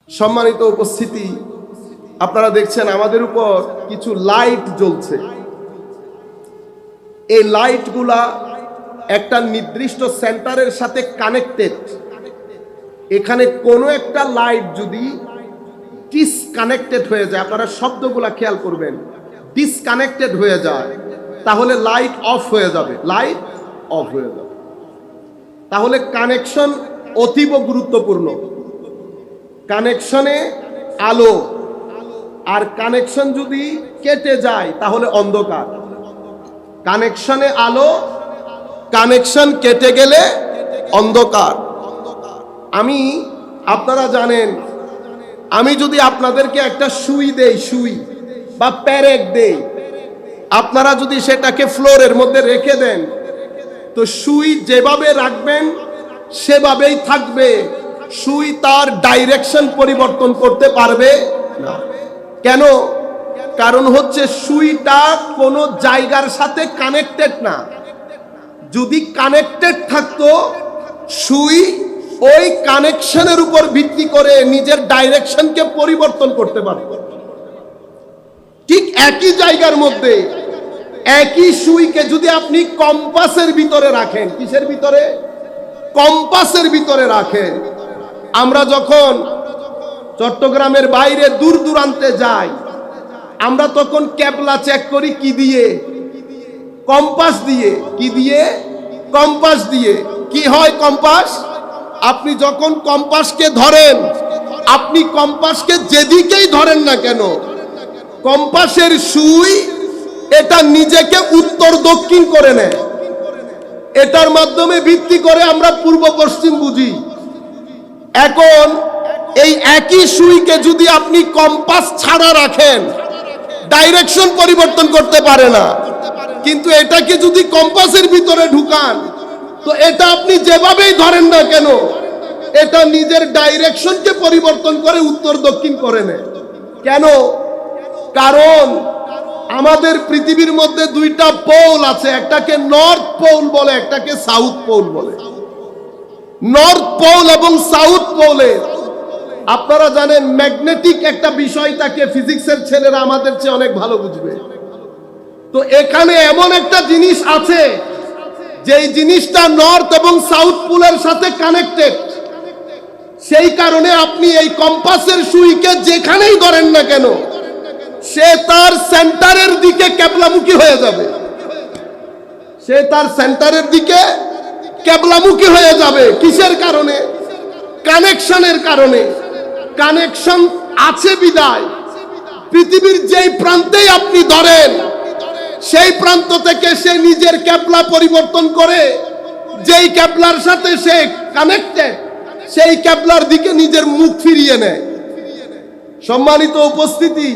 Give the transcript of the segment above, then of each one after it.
সম্মানিত উপস্থিতি, আপনারা দেখছেন আমাদের উপর কিছু লাইট জ্বলছে। এই লাইটগুলা একটা নির্দিষ্ট সেন্টারের সাথে কানেক্টেড। এখানে কোনো একটা লাইট যদি ডিসকানেক্টেড হয়ে যায়, আপনারা শব্দগুলা খেয়াল করবেন, ডিসকানেক্টেড হয়ে যায়, তাহলে লাইট অফ হয়ে যাবে, লাইট অফ হয়ে যাবে। তাহলে কানেকশন অতীব গুরুত্বপূর্ণ। কানেকশনে আলো, আর কানেকশন যদি কেটে যায় তাহলে অন্ধকার। কানেকশনে আলো, কানেকশন কেটে গেলে অন্ধকার। আপনারা জানেন, আমি যদি আপনাদেরকে একটা সুই দেই, সুই বা প্যারেক দেই, আপনারা যদি সেটাকে ফ্লোরের মধ্যে রেখে দেন, তো সুই যেভাবে রাখবেন সেভাবেই থাকবে। সুই তার ডাইরেকশন পরিবর্তন করতে পারবে না। কেন? কারণ হচ্ছে সুইটা কোনো জায়গার সাথে কানেক্টেড না। যদি কানেক্টেড থাকতো, সুই ওই কানেকশনের উপর ভিত্তি করে নিজের ডাইরেকশনকে পরিবর্তন করতে পারত। ঠিক একই জায়গার মধ্যে একই সুইকে যদি আপনি কম্পাসের ভিতরে রাখেন, কিসের ভিতরে? কম্পাসের ভিতরে রাখেন। আমরা যখন চট্টগ্রামের বাইরে দূর দূরান্তে যাই, আমরা তখন ক্যাবলা চেক করি কি দিয়ে? কম্পাস দিয়ে। কি দিয়ে? কম্পাস দিয়ে। কি হয় কম্পাস? আপনি যখন কম্পাসকে ধরেন, আপনি কম্পাসকে যেদিকেই ধরেন না কেন, কম্পাসের সুই এটা নিজেকে উত্তর দক্ষিণ করে নেয়। এটার মাধ্যমে ভিত্তি করে আমরা পূর্ব পশ্চিম বুঝি। এখন এই একই সুইকে যদি আপনি কম্পাস ছাড়া রাখেন, ডাইরেকশন পরিবর্তন করতে পারে না। কিন্তু এটাকে যদি কম্পাসের ভিতরে ঢুকান, তো এটা আপনি যেভাবেই ধরেন না কেন, এটা নিজের ডাইরেকশনকে পরিবর্তন করে উত্তর দক্ষিণ করে নেয়। কেন? কারণ আমাদের পৃথিবীর মধ্যে দুইটা পোল আছে, একটাকে নর্থ পোল বলে, একটাকে সাউথ পোল বলে। নর্থ পোল এবং সাউথ পোলে আপনারা জানেন ম্যাগনেটিক একটা বিষয় থাকে, ফিজিক্সের ছেলেরা আমাদের চেয়ে অনেক ভালো বুঝবে। তো এখানে এমন একটা জিনিস আছে, যেই জিনিসটা নর্থ এবং সাউথ পোলের সাথে কানেক্টেড। সেই কারণে আপনি এই কম্পাসের সুইকে যেখানেই ধরেন না কেন, সে তার সেন্টারের দিকে ক্যাবলামুখী হয়ে যাবে। সে তার সেন্টারের দিকে ক্যাবলামুখী হয়ে যাবে। কিসের কারণে? কানেকশনের কারণে। কানেকশন আছে বিদায় পৃথিবীর যেই প্রান্তেই আপনি ধরেন, সেই প্রান্ত থেকে সে নিজের ক্যাবলা পরিবর্তন করে যেই ক্যাবলার সাথে সে কানেক্টেড, সেই ক্যাবলার দিকে নিজের মুখ ফিরিয়ে নেয়। সম্মানিত উপস্থিতি,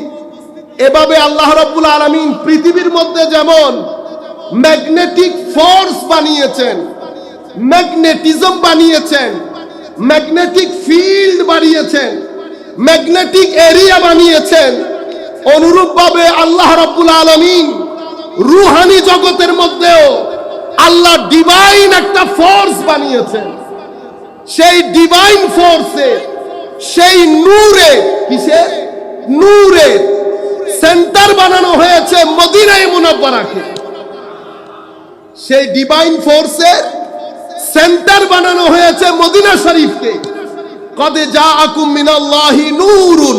এভাবে আল্লাহ রাব্বুল আলামিন পৃথিবীর মধ্যে যেমন ম্যাগনেটিক ফোর্স বানিয়েছেন, ম্যাগনেটিজম বানিয়েছেন, ম্যাগনেটিক ফিল্ড বানিয়েছেন, ম্যাগনেটিক এরিয়া বানিয়েছেন, অনুরূপভাবে আল্লাহ রাব্বুল আলামিন রূহানি জগতের মধ্যেও আল্লাহ ডিভাইন একটা ফোর্স বানিয়েছেন। সেই ডিভাইন ফোর্সে, সেই নূরে, কিসে? নূরে সেন্টার বানানো হয়েছে মদিনায়ে মুনাওয়ারাকে। সেই ডিভাইন ফোর্সের সেন্টার বানানো হয়েছে মদিনা শরীফকে। কদ জাআকুম মিনাল্লাহি নূরুন।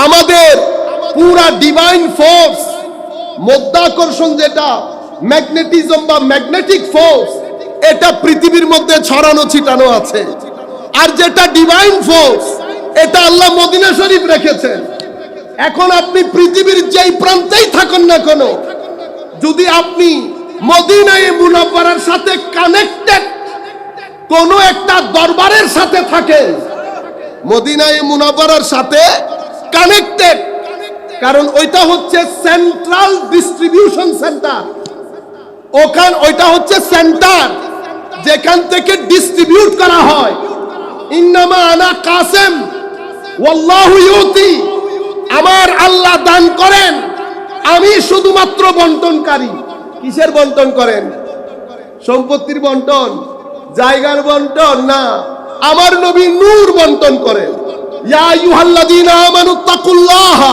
আমাদের পুরা ডিভাইন ফোর্স, মধ্যাকর্ষণ যেটা, ম্যাগনেটিজম বা ম্যাগনেটিক ফোর্স, এটা পৃথিবীর মধ্যে ছড়ানো ছিটানো আছে। আর যেটা ডিভাইন ফোর্স, এটা আল্লাহ মদিনা শরীফ রেখেছেন। এখন আপনি পৃথিবীর যেই প্রান্তেই থাকুন না কেন, যদি আপনি মদিনায়ে মুনাওয়ারার সাথে কানেক্টেড কোন একটা দরবারের সাথে থাকেন, মদিনায়ে মুনাওয়ারার সাথে কানেক্টেড, কারণ ওইটা হচ্ছে সেন্ট্রাল ডিস্ট্রিবিউশন সেন্টার। ওইটা হচ্ছে সেন্টার যেখান থেকে ডিস্ট্রিবিউট করা হয়। ইন্নামা আনা কাসেম ওয়াল্লাহু ইউতি। আমার আল্লাহ দান করেন, আমি শুধুমাত্র বন্টনকারী। কিসের বন্টন করেন? সম্পত্তির বন্টন, জায়গার বন্টন না। আমার নবী নূর বন্টন করেন। ইয়া আইয়ুহাল্লাযীনা আমানুত্তাকুল্লাহা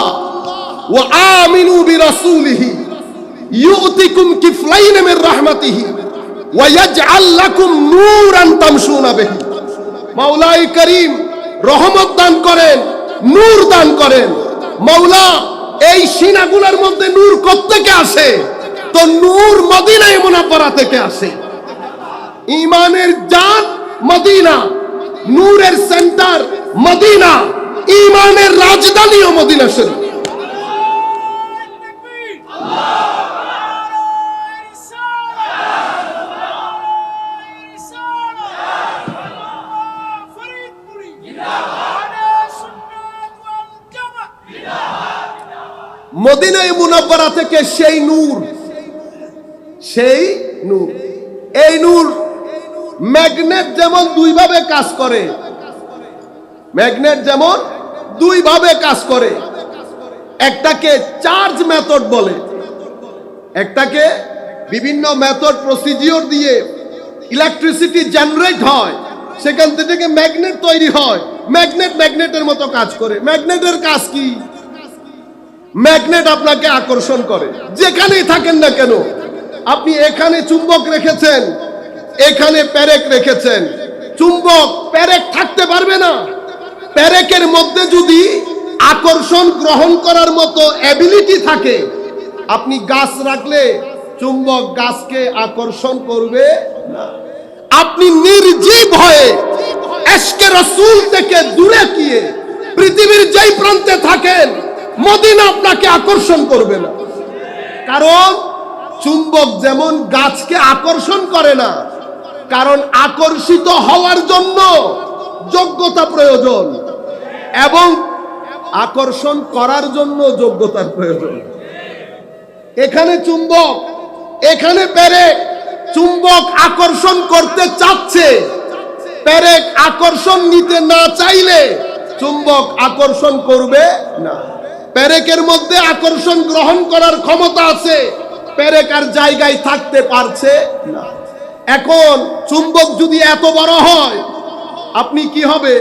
ওয়া আমিনু বিরাসূলিহি ইউতিকুম কিফলাইন মির রাহমাতিহি ওয়া ইয়াজআল লাকুম নূরান তামশুনা বিহি। মাওলাই করিম রহমত দান করেন, নূর দান করেন। মাওলা এই সিনাগুলোর মধ্যে নূর কোত্থেকে আসে? তো নূর মদিনায়ে মুনাওয়ারা থেকে আসে। ঈমানের জান মদিনা, নূরের সেন্টার মদিনা, ঈমানের রাজধানীও মদিনা শরীফ। মদিনায়ে মুনাওয়ারা থেকে সেই নূর, সেই নূর। এই নূর ম্যাগনেট যেমন দুই ভাবে কাজ করে, ম্যাগনেট যেমন দুই ভাবে কাজ করে। একটাকে চার্জ মেথড বলে, একটাকে বিভিন্ন মেথড প্রসিডিওর দিয়ে ইলেকট্রিসিটি জেনারেট হয়, সেখান থেকে ম্যাগনেট তৈরি হয়। ম্যাগনেট ম্যাগনেটের মতো কাজ করে। ম্যাগনেটের কাজ কি? ম্যাগনেট আপনাকে আকর্ষণ করে যেখানেই থাকেন না কেন। আপনি এখানে চুম্বক রেখেছেন, এখানে প্যারেক রেখেছেন, চুম্বক প্যারেক থাকতে পারবে না। প্যারেকের মধ্যে যদি আকর্ষণ গ্রহণ করার মতো এবিলিটি থাকে, আপনি গাছ রাখলে চুম্বক গাছকে আকর্ষণ করবে না। আপনি নির্জীব হয়ে ইশকে রাসূল থেকে দূরে গিয়ে পৃথিবীর যেই প্রান্তে থাকেন, মদিনা আপনাকে আকর্ষণ করবে না। কারণ চুম্বক যেমন গাছকে আকর্ষণ করে না, কারণ আকর্ষিত হওয়ার জন্য যোগ্যতা প্রয়োজন এবং আকর্ষণ করার জন্য যোগ্যতার প্রয়োজন। এখানে চুম্বক, এখানে প্যারেক। চুম্বক আকর্ষণ করতে চাচ্ছে, প্যারেক আকর্ষণ নিতে না চাইলে চুম্বক আকর্ষণ করবে না। প্যারেকের মধ্যে আকর্ষণ গ্রহণ করার ক্ষমতা আছে, প্যারেক আর জায়গায় থাকতে পারছে না। এখন চুম্বক যদি এত বড় হয়, আপনি কি হবে?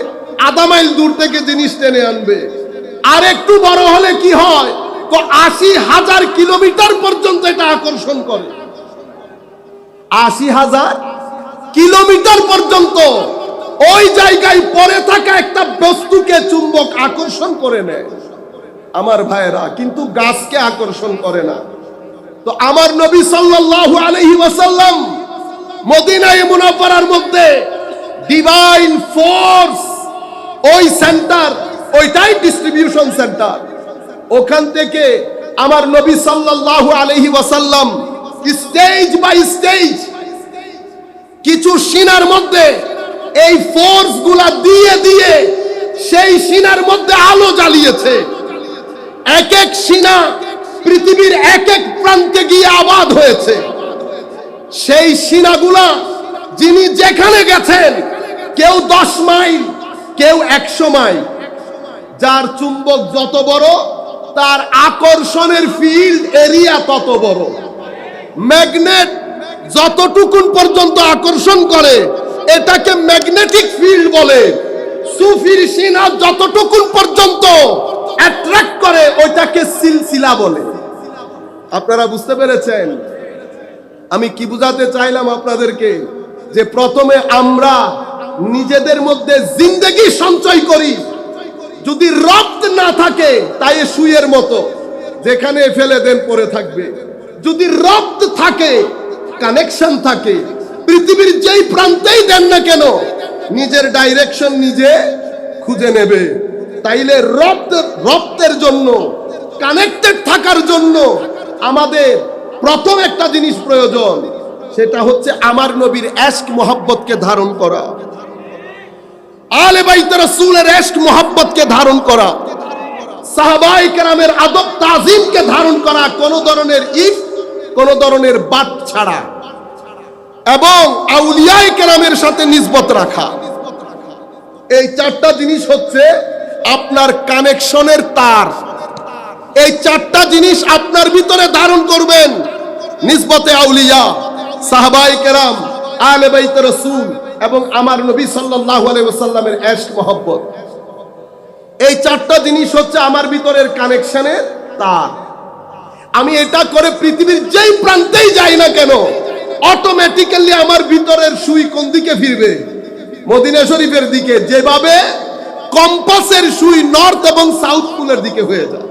আধা মাইল দূর থেকে জিনিস টেনে আনবে। আর একটু বড় হলে কি হয়? ৮০,০০০ কিলোমিটার পর্যন্ত এটা আকর্ষণ করে। ৮০,০০০ কিলোমিটার পর্যন্ত ওই জায়গায় পড়ে থাকা একটা বস্তুকে চুম্বক আকর্ষণ করে নেয় আমার ভাইয়েরা, কিন্তু গাছকে আকর্ষণ করে না। তো আমার নবী সাল্লাল্লাহু আলাইহি ওয়াসাল্লাম মদিনায়ে মুনাওয়ারার মধ্যে ডিভাইন ফোর্স, ওই সেন্টার, ওইটাই ডিস্ট্রিবিউশন সেন্টার। ওখান থেকে আমার নবী সাল্লাল্লাহু আলাইহি ওয়াসাল্লাম স্টেজ বাই স্টেজ কিছু সিনার মধ্যে এই ফোর্স গুলা দিয়ে দিয়ে সেই সিনার মধ্যে আলো জ্বালিয়েছে। এক এক সিনা পৃথিবীর এক এক প্রান্তে গিয়ে আবাদ হয়েছে। সেই সিনাগুলা যিনি যেখানে গেছেন, কেউ 10 মাইল, কেউ 100 মাইল। যার চুম্বক যত বড়, তার আকর্ষণের ফিল্ড এরিয়া তত বড়। ম্যাগনেট যতটুকুন পর্যন্ত আকর্ষণ করে, এটাকে ম্যাগনেটিক ফিল্ড বলে। সুফির সিনা যতটুকুন পর্যন্ত অ্যাট্রাক্ট করে, ওইটাকে সিলসিলা বলে। আপনারা বুঝতে পেরেছেন আমি কি বুঝাতে চাইলাম আপনাদেরকে? যে প্রথমে আমরা নিজেদের মধ্যে জিন্দেগি সঞ্চয় করি। যদি রক্ত না থাকে, তাই সুইয়ের মতো যেখানে ফেলে দেন পড়ে থাকবে। যদি রক্ত থাকে, কানেকশন থাকে, পৃথিবীর যেই প্রান্তেই দেন না কেন, নিজের ডাইরেকশন নিজে খুঁজে নেবে। তাইলে রক্তের জন্য, কানেক্টেড থাকার জন্য আমাদের প্রথম একটা জিনিস প্রয়োজন, সেটা হচ্ছে আমার নবীর ইশক মোহাব্বতকে ধারণ করা, আলে বাইত রাসূলের ইশক মোহাব্বতকে ধারণ করা, সাহাবায়ে কেরামের আদব তাজিমকে ধারণ করা, কোন ধরনের কোন ধরনের বাট ছাড়া, এবং আউলিয়ায়ে কেরামের সাথে নিসবত রাখা। এই চারটা জিনিস হচ্ছে আপনার কানেকশনের তার। এই চারটা জিনিস আপনার ভিতরে ধারণ করবেন। নিসবতে আউলিয়া, সাহাবায়ে কেরাম, আলে বাইত রাসূল এবং আমার নবী সাল্লাল্লাহু আলাইহি ওয়াসাল্লামের ইশক মোহাব্বত। এই চারটা জিনিস হচ্ছে আমার ভিতরের কানেকশনের তার। আমি এটা করে পৃথিবীর যেই প্রান্তেই যাই না কেন, অটোমেটিক্যালি আমার ভিতরের সুই কোন দিকে ফিরবে? মদিনা শরীফের দিকে। যেভাবে কম্পাসের সুই নর্থ এবং সাউথ পোলের দিকে হয়ে যায়।